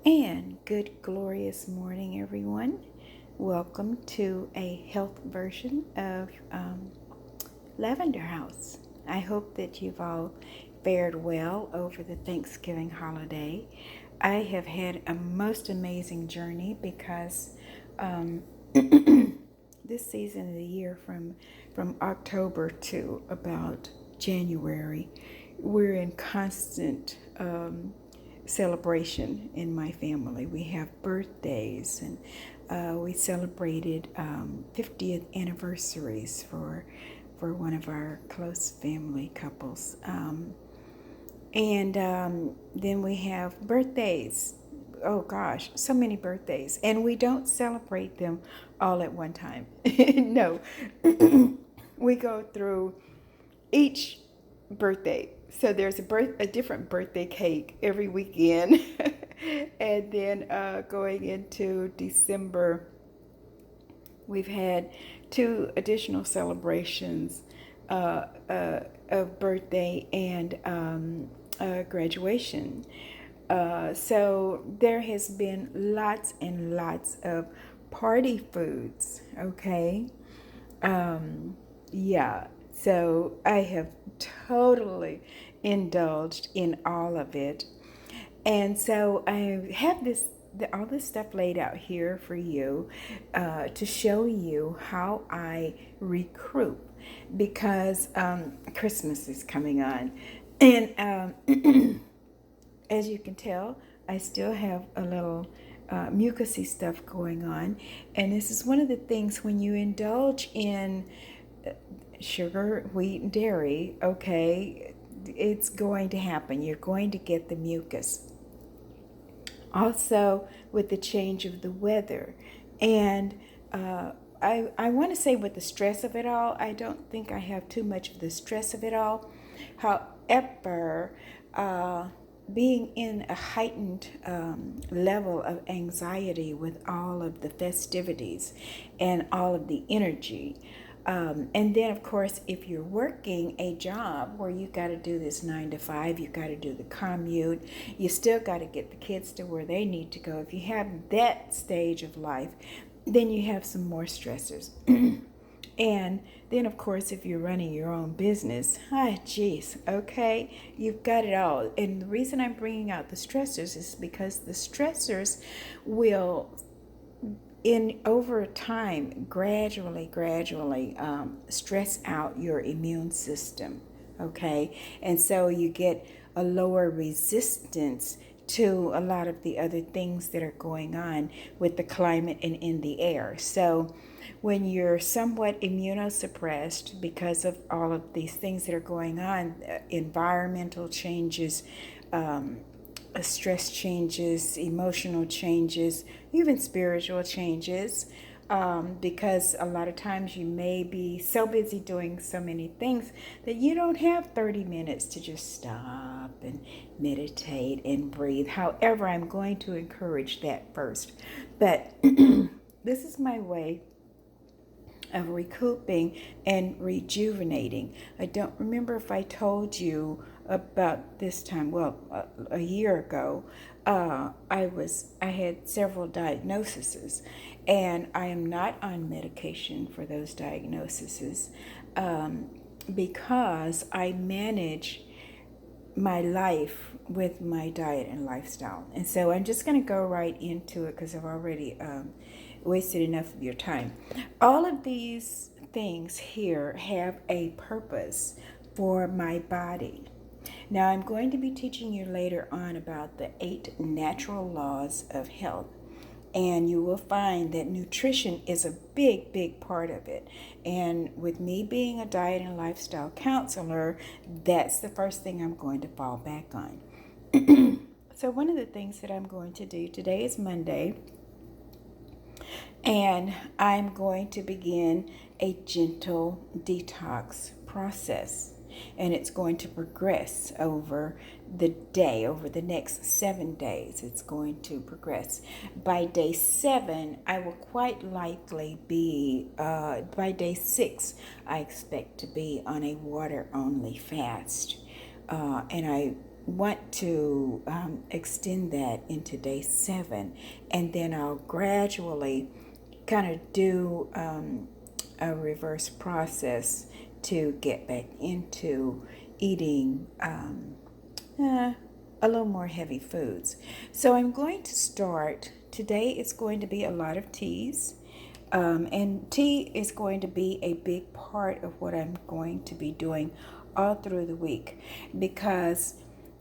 And good, glorious morning, everyone. Welcome to a health version of Lavender House. I hope that you've all fared well over the Thanksgiving holiday. I have had a most amazing journey because this season of the year, from October to about January, we're in constant celebration in my family. We have birthdays, and we celebrated 50th anniversaries for one of our close family couples. And then we have birthdays. Oh gosh, so many birthdays. And we don't celebrate them all at one time. No, we go through each birthday. So there's a different birthday cake every weekend. And then going into December, we've had two additional celebrations of birthday and graduation. So there has been lots and lots of party foods, okay? Yeah, so I have totally indulged in all of it. And so I have all this stuff laid out here for you to show you how I recruit because Christmas is coming on. And as you can tell, I still have a little mucusy stuff going on. And this is one of the things when you indulge in sugar, wheat, and dairy, okay, it's going to happen. You're going to get the mucus. Also, with the change of the weather. And I want to say with the stress of it all, I don't think I have too much of the stress of it all. However, being in a heightened level of anxiety with all of the festivities and all of the energy. And then, of course, if you're working a job where you got to do this 9 to 5, you got to do the commute, you still got to get the kids to where they need to go. If you have that stage of life, then you have some more stressors. And then, of course, if you're running your own business, geez, okay, you've got it all. And the reason I'm bringing out the stressors is because the stressors will, in over time, gradually stress out your immune system, okay? And so you get a lower resistance to a lot of the other things that are going on with the climate and in the air. So when you're somewhat immunosuppressed because of all of these things that are going on, environmental changes, stress changes, emotional changes, even spiritual changes, because a lot of times you may be so busy doing so many things that you don't have 30 minutes to just stop and meditate and breathe. However, I'm going to encourage that first. But this is my way of recouping and rejuvenating. I don't remember if I told you about this time. Well, a year ago, I had several diagnoses, and I am not on medication for those diagnoses because I manage my life with my diet and lifestyle. And so I'm just going to go right into it because I've already wasted enough of your time. All of these things here have a purpose for my body. Now, I'm going to be teaching you later on about the 8 natural laws of health. And you will find that nutrition is a big part of it. And with me being a diet and lifestyle counselor, that's the first thing I'm going to fall back on. So one of the things that I'm going to do today is Monday, and I'm going to begin a gentle detox process. And it's going to progress over the day, over the next 7 days. It's going to progress. By day 7, I will quite likely be, by day 6, I expect to be on a water-only fast. And I want to extend that into day 7, and then I'll gradually kind of do a reverse process to get back into eating a little more heavy foods. So I'm going to start today. It's going to be a lot of teas. And tea is going to be a big part of what I'm going to be doing all through the week, because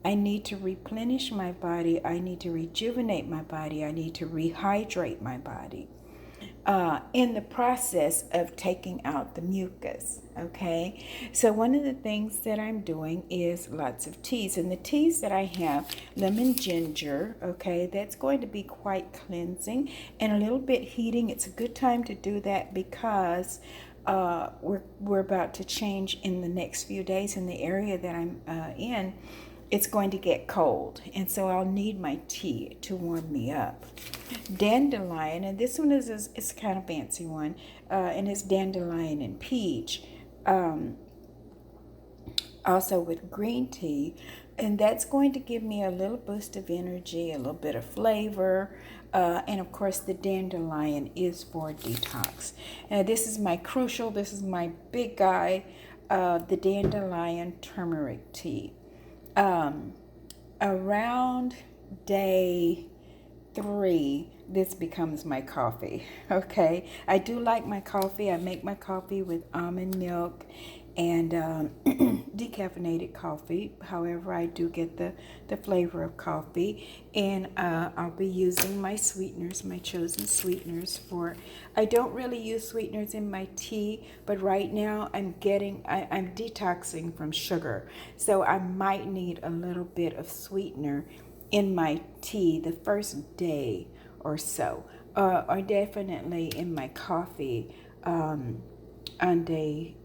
I need to replenish my body. I need to rejuvenate my body. I need to rehydrate my body in the process of taking out the mucus. Okay, so one of the things that I'm doing is lots of teas, and the teas that I have, lemon ginger, okay, that's going to be quite cleansing and a little bit heating. It's a good time to do that because we're about to change in the next few days in the area that I'm in. It's going to get cold, and so I'll need my tea to warm me up. Dandelion, and this one is it's a kind of fancy one, and it's dandelion and peach. Also with green tea, and that's going to give me a little boost of energy, a little bit of flavor, and of course the dandelion is for detox. And this is my big guy, the dandelion turmeric tea. Around day 3, this becomes my coffee. Okay, I do like my coffee. I make my coffee with almond milk and decaffeinated coffee. However, I do get the flavor of coffee, and I'll be using my sweeteners, my chosen sweeteners. I don't really use sweeteners in my tea, but right now I'm detoxing from sugar, so I might need a little bit of sweetener in my tea the first day or so, or definitely in my coffee on day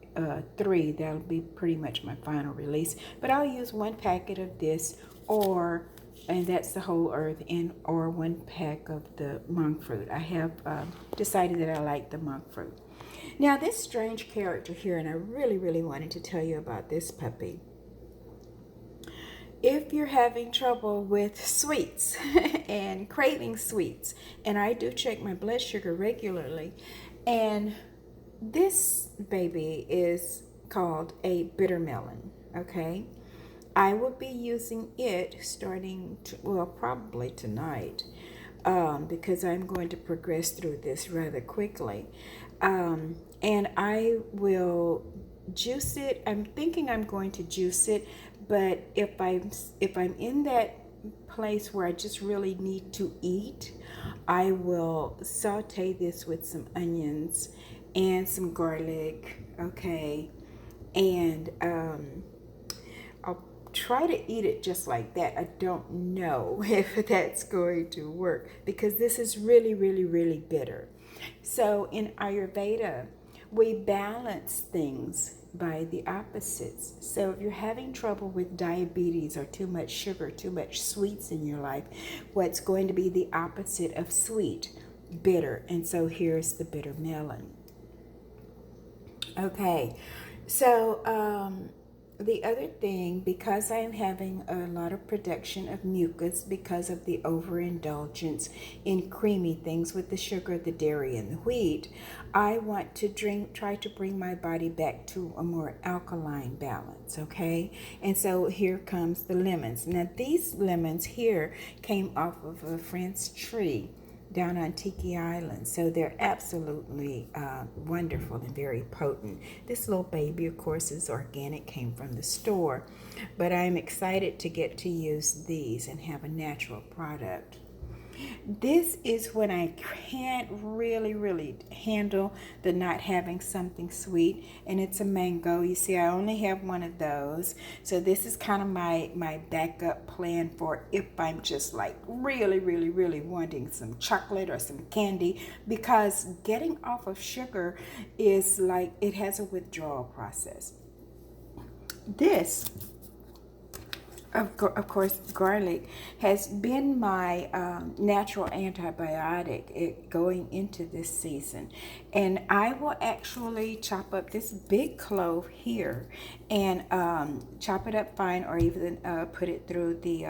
3. That'll be pretty much my final release. But I'll use 1 packet of this, and that's the whole earth, or 1 pack of the monk fruit. I have decided that I like the monk fruit. Now, this strange character here, and I really, really wanted to tell you about this puppy. If you're having trouble with sweets and craving sweets, and I do check my blood sugar regularly, and this baby is called a bitter melon, okay? I will be using it probably tonight, because I'm going to progress through this rather quickly. And I will juice it. I'm thinking I'm going to juice it, but if I'm in that place where I just really need to eat, I will saute this with some onions and some garlic, okay, and I'll try to eat it just like that. I don't know if that's going to work, because this is really, really, really bitter. So in Ayurveda, we balance things by the opposites. So if you're having trouble with diabetes or too much sugar, too much sweets in your life, what's going to be the opposite of sweet? Bitter. And so here's the bitter melon. Okay, so the other thing, because I am having a lot of production of mucus because of the overindulgence in creamy things with the sugar, the dairy, and the wheat, I want to try to bring my body back to a more alkaline balance, okay? And so here comes the lemons. Now, these lemons here came off of a friend's tree down on Tiki Island, so they're absolutely wonderful and very potent. This little baby, of course, is organic, came from the store, but I'm excited to get to use these and have a natural product. This is when I can't really handle the not having something sweet, and it's a mango. You see, I only have one of those, so this is kind of my backup plan for if I'm just like really wanting some chocolate or some candy, because getting off of sugar is like, it has a withdrawal process. This Of course, garlic has been my natural antibiotic going into this season. And I will actually chop up this big clove here and chop it up fine, or even put it through the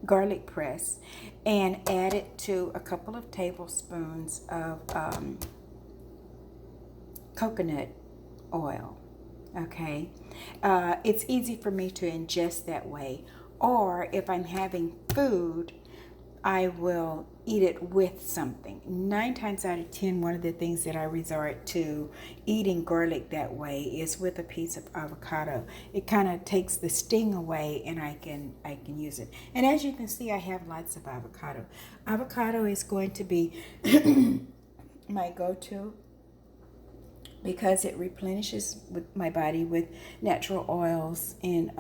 garlic press and add it to a couple of tablespoons of coconut oil. Okay, it's easy for me to ingest that way. Or if I'm having food, I will eat it with something. 9 times out of 10, one of the things that I resort to eating garlic that way is with a piece of avocado. It kind of takes the sting away, and I can use it. And as you can see, I have lots of avocado. Avocado is going to be my go-to because it replenishes with my body with natural oils and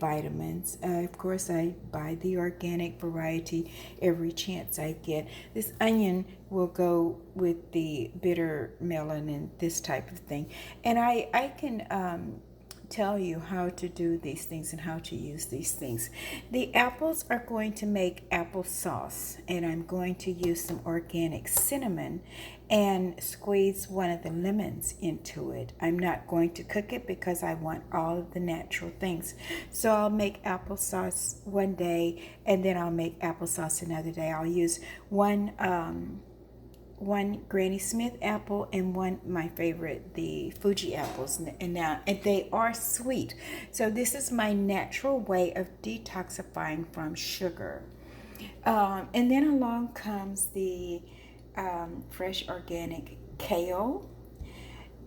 vitamins. Of course, I buy the organic variety every chance I get. This onion will go with the bitter melon and this type of thing, and I can tell you how to do these things and how to use these things. The apples are going to make applesauce, and I'm going to use some organic cinnamon and squeeze one of the lemons into it. I'm not going to cook it because I want all of the natural things. So I'll make applesauce one day, and then I'll make applesauce another day. I'll use one Granny Smith apple and one, my favorite, the Fuji apples, and they are sweet. So this is my natural way of detoxifying from sugar. And then along comes the fresh organic kale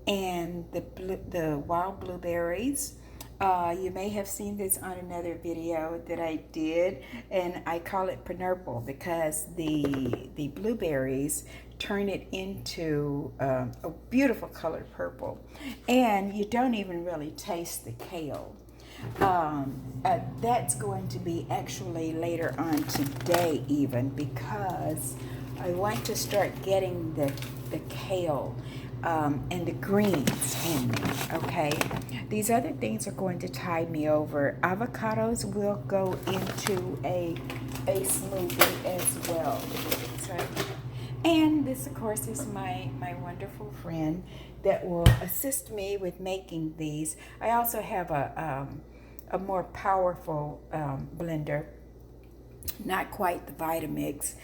and the wild blueberries. You may have seen this on another video that I did, and I call it purple because the blueberries turn it into a beautiful colored purple, and you don't even really taste the kale. That's going to be actually later on today, even, because I want to start getting the kale and the greens in me. Okay, these other things are going to tide me over. Avocados will go into a smoothie as well. So, and this, of course, is my wonderful friend that will assist me with making these. I also have a more powerful blender, not quite the Vitamix.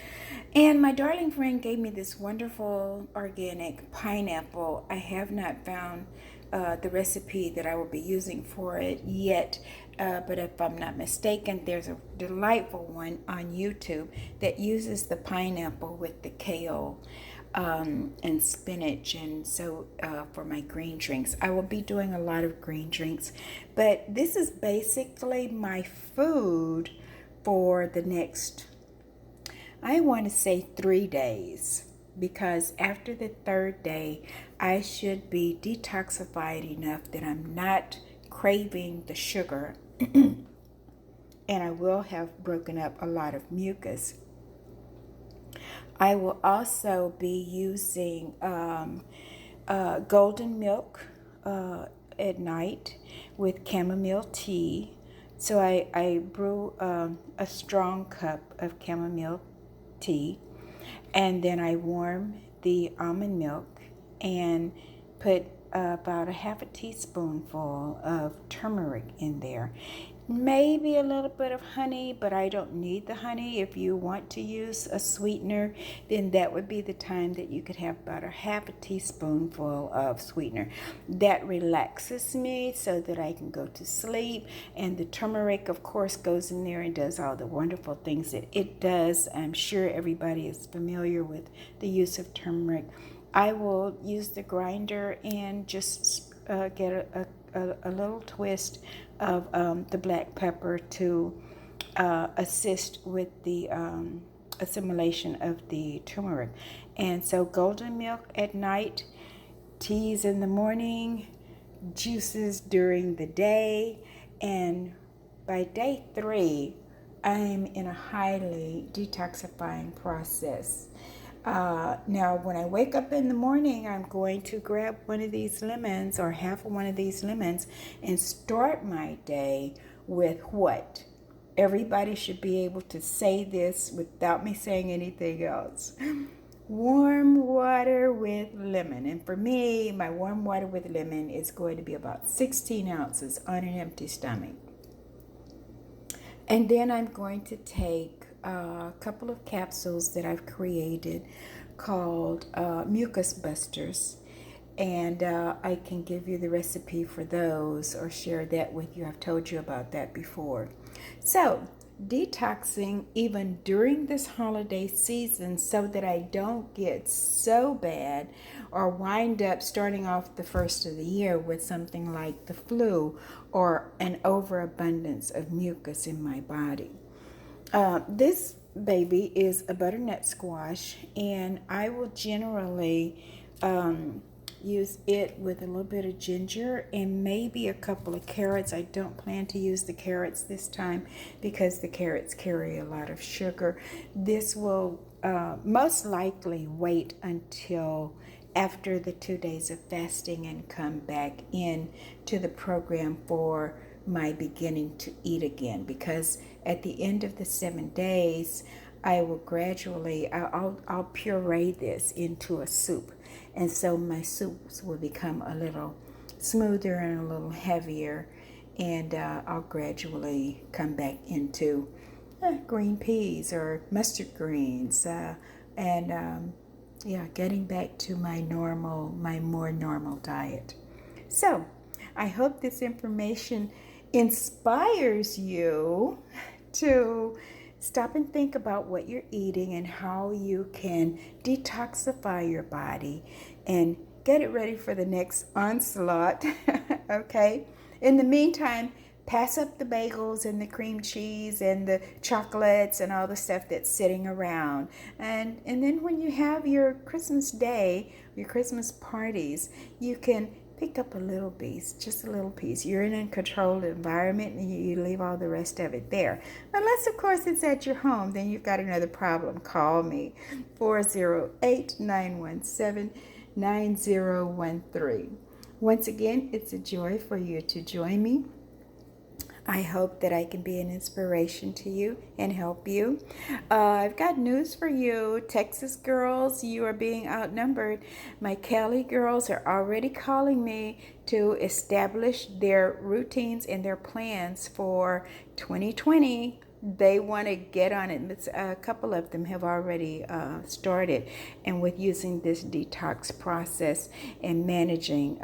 And my darling friend gave me this wonderful organic pineapple. I have not found the recipe that I will be using for it yet, but if I'm not mistaken, there's a delightful one on YouTube that uses the pineapple with the kale and spinach. And so for my green drinks, I will be doing a lot of green drinks, but this is basically my food for the next, I want to say, 3 days, because after the third day, I should be detoxified enough that I'm not craving the sugar, and I will have broken up a lot of mucus. I will also be using golden milk at night with chamomile tea. So I brew a strong cup of chamomile tea, and then I warm the almond milk and put about a half a teaspoonful of turmeric in there. Maybe a little bit of honey, but I don't need the honey. If you want to use a sweetener, then that would be the time that you could have about a half a teaspoonful of sweetener. That relaxes me so that I can go to sleep. And the turmeric, of course, goes in there and does all the wonderful things that it does. I'm sure everybody is familiar with the use of turmeric. I will use the grinder and just get a little twist of the black pepper to assist with the assimilation of the turmeric. And so golden milk at night, teas in the morning, juices during the day, and by day 3, I'm in a highly detoxifying process. Now, when I wake up in the morning, I'm going to grab one of these lemons or half of one of these lemons and start my day with what? Everybody should be able to say this without me saying anything else. Warm water with lemon. And for me, my warm water with lemon is going to be about 16 ounces on an empty stomach. And then I'm going to take a couple of capsules that I've created called Mucus Busters. And I can give you the recipe for those or share that with you. I've told you about that before. So, detoxing even during this holiday season so that I don't get so bad or wind up starting off the first of the year with something like the flu or an overabundance of mucus in my body. This baby is a butternut squash, and I will generally use it with a little bit of ginger and maybe a couple of carrots. I don't plan to use the carrots this time because the carrots carry a lot of sugar. This will most likely wait until after the 2 days of fasting and come back in to the program for my beginning to eat again, because at the end of the 7 days I will gradually I'll puree this into a soup, and so my soups will become a little smoother and a little heavier, and I'll gradually come back into green peas or mustard greens, and getting back to my more normal diet. So I hope this information inspires you to stop and think about what you're eating and how you can detoxify your body and get it ready for the next onslaught. Okay? In the meantime, pass up the bagels and the cream cheese and the chocolates and all the stuff that's sitting around. And then when you have your Christmas day, your Christmas parties, you can pick up a little piece, just a little piece. You're in a controlled environment and you leave all the rest of it there. Unless, of course, it's at your home, then you've got another problem. Call me, 408-917-9013. Once again, it's a joy for you to join me. I hope that I can be an inspiration to you and help you. I've got news for you. Texas girls, you are being outnumbered. My Cali girls are already calling me to establish their routines and their plans for 2020. They want to get on it. A couple of them have already started, and with using this detox process and managing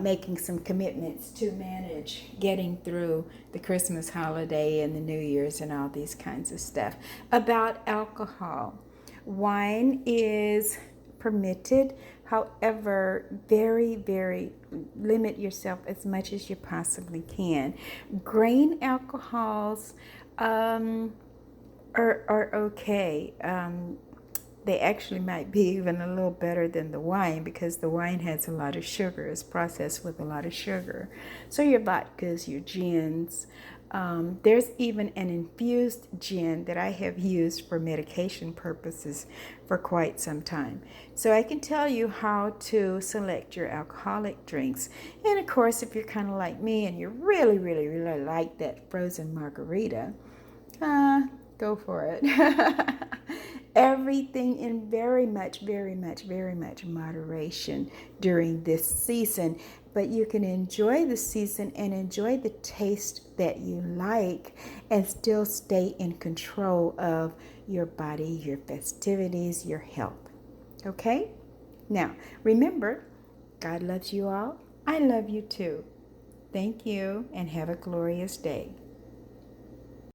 making some commitments to manage getting through the Christmas holiday and the New Year's and all these kinds of stuff. About alcohol, wine is permitted. However, very, very limit yourself as much as you possibly can. Grain alcohols are okay. They actually might be even a little better than the wine because the wine has a lot of sugar. It's processed with a lot of sugar. So your vodkas, your gins. There's even an infused gin that I have used for medication purposes for quite some time. So I can tell you how to select your alcoholic drinks. And of course, if you're kind of like me and you really, really, really like that frozen margarita, go for it. Everything in very much moderation during this season. But you can enjoy the season and enjoy the taste that you like and still stay in control of your body, your festivities, your health. Okay? Now, remember, God loves you all. I love you too. Thank you and have a glorious day.